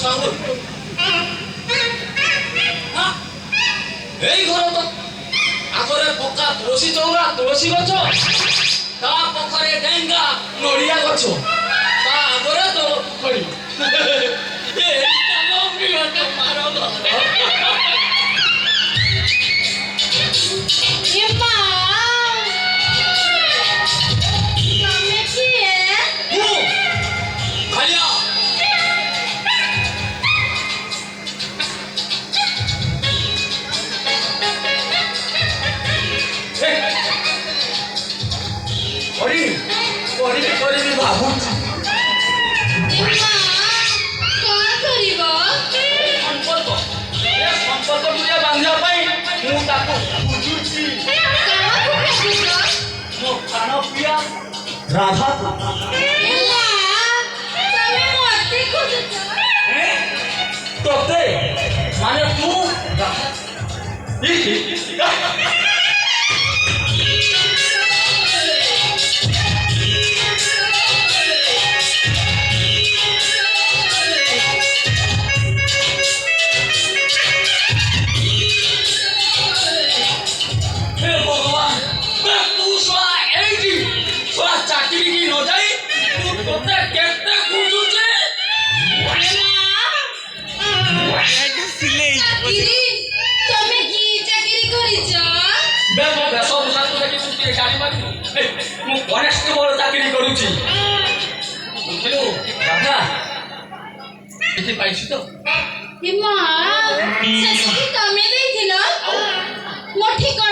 সাগর এই ঘর তো আগরে পকা তুলসী চৌরা তুলসী গছ তা পখরে ডেঙ্গা নড়িয়া গছ তা আগরে তো পড়ি রাধা তোতে মানে তু চাকরি করুছি রাধা এটি পাইছি তো মা তুমি ଦେଇଥିଲ ମୋ ଠିକଣା